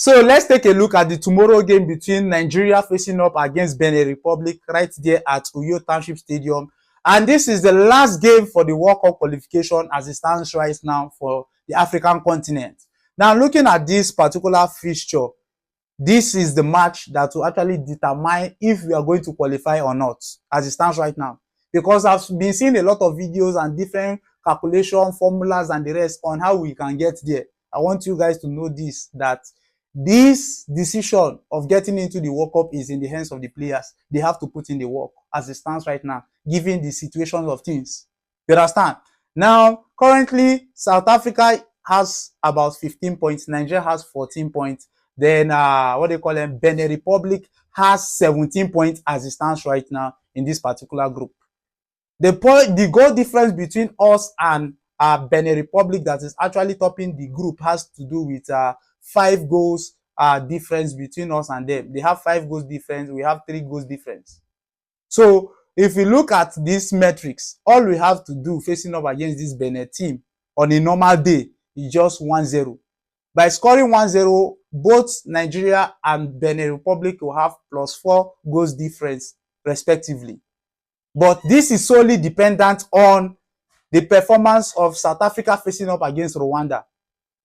So let's take a look at the tomorrow game between Nigeria facing up against Benin Republic right there at Uyo Township Stadium. And this is the last game for the World Cup qualification as it stands right now for the African continent. Now, looking at this particular fixture, this is the match that will actually determine if we are going to qualify or not as it stands right now. Because I've been seeing a lot of videos and different calculation formulas and the rest on how we can get there. I want you guys to know this, that this decision of getting into the World Cup is in the hands of the players. They have to put in the work as it stands right now, given the situations of things. You understand? Now, currently, South Africa has about 15 points. Nigeria has 14 points. Then, what they call them, Benin Republic has 17 points as it stands right now in this particular group. The goal difference between us and Benin Republic that is actually topping the group has to do with 5 goals difference between us and them. They have 5 goals difference. We have 3 goals difference. So if we look at these metrics, all we have to do facing up against this Benin team on a normal day is just 1-0. By scoring 1-0, both Nigeria and Benin Republic will have +4 goals difference respectively. But this is solely dependent on the performance of South Africa facing up against Rwanda.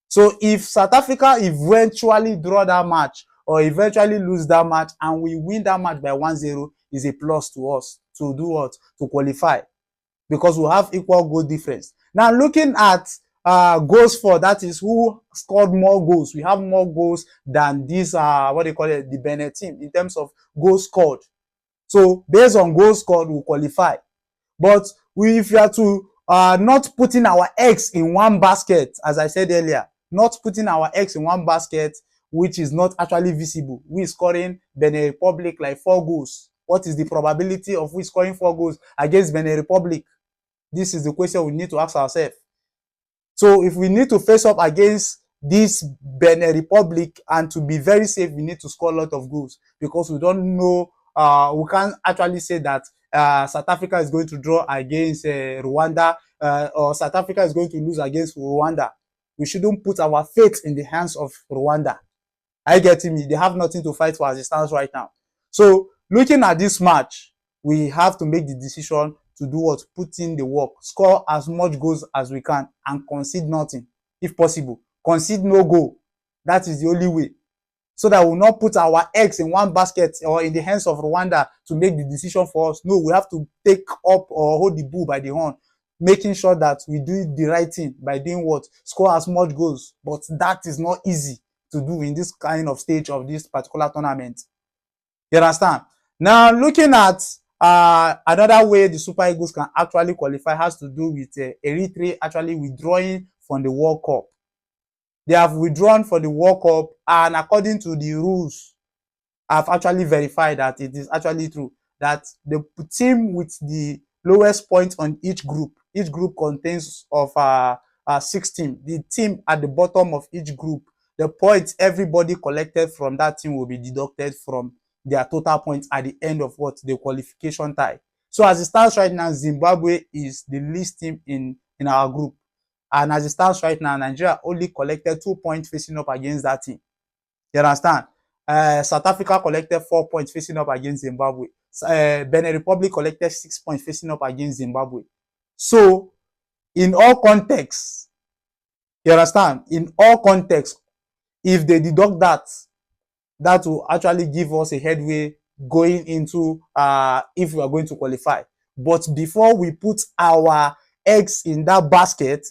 So if South Africa eventually draw that match or eventually lose that match and we win that match by 1-0, is a plus to us to do what? To qualify, because we have equal goal difference. Now looking at goals for, that is who scored more goals. We have more goals than this what they call it, the Benin team in terms of goals scored. So based on goals scored, we qualify. But if you are to not putting our eggs in one basket, as I said earlier, not putting our eggs in one basket, which is not actually visible. We scoring Benin Republic like 4 goals. What is the probability of we scoring 4 goals against Benin Republic? This is the question we need to ask ourselves. So if we need to face up against this Benin Republic and to be very safe, we need to score a lot of goals, because we don't know, we can't actually say that South Africa is going to draw against Rwanda or South Africa is going to lose against Rwanda. We shouldn't put our fate in the hands of Rwanda. I get me. They have nothing to fight for as it stands right now. So looking at this match, we have to make the decision to do what? Put in the work, score as much goals as we can, and concede nothing if possible. Concede no goal. That is the only way. So that we will not put our eggs in one basket or in the hands of Rwanda to make the decision for us. No, we have to take up or hold the bull by the horn, making sure that we do the right thing by doing what? Score as much goals. But that is not easy to do in this kind of stage of this particular tournament. You understand? Now, looking at another way the Super Eagles can actually qualify has to do with Eritrea actually withdrawing from the World Cup. They have withdrawn from the World Cup, and according to the rules, I've actually verified that it is actually true, that the team with the lowest point on each group contains of 6 teams. The team at the bottom of each group, the points everybody collected from that team will be deducted from their total points at the end of what? The qualification tie. So as it stands right now, Zimbabwe is the least team in our group. And as it stands right now, Nigeria only collected 2 points facing up against that team. You understand? South Africa collected 4 points facing up against Zimbabwe. Benin Republic collected 6 points facing up against Zimbabwe. So, in all contexts, you understand? In all contexts, if they deduct that, that will actually give us a headway going into if we are going to qualify. But before we put our eggs in that basket,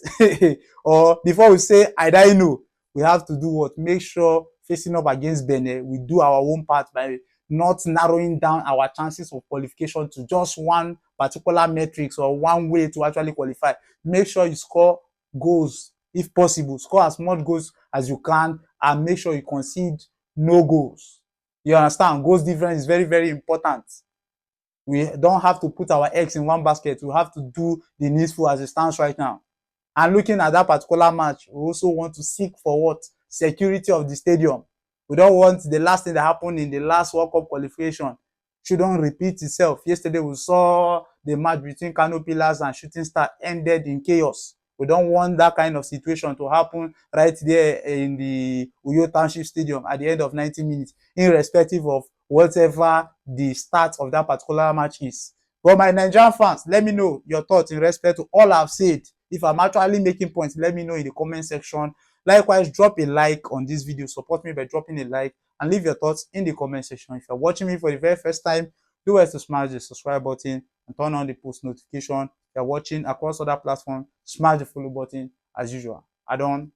or before we say, I don't know, we have to do what? Make sure facing up against Benin, we do our own part by not narrowing down our chances of qualification to just one particular metrics or one way to actually qualify. Make sure you score goals if possible. Score as much goals as you can, and make sure you concede no goals. You understand? Goals difference is very, very important. We don't have to put our eggs in one basket. We have to do the needful as it stands right now. And looking at that particular match, we also want to seek for what? Security of the stadium. We don't want the last thing that happened in the last World Cup qualification shouldn't repeat itself. Yesterday, we saw the match between Kano Pillars and Shooting Star ended in chaos. We don't want that kind of situation to happen right there in the Uyo Township Stadium at the end of 90 minutes, irrespective of whatever the start of that particular match is. But my Nigerian fans, let me know your thoughts in respect to all I've said. If I'm actually making points, let me know in the comment section. Likewise, drop a like on this video. Support me by dropping a like and leave your thoughts in the comment section. If you're watching me for the very first time, do well to smash the subscribe button and turn on the post notification. If you're watching across other platforms, smash the follow button as usual. I don't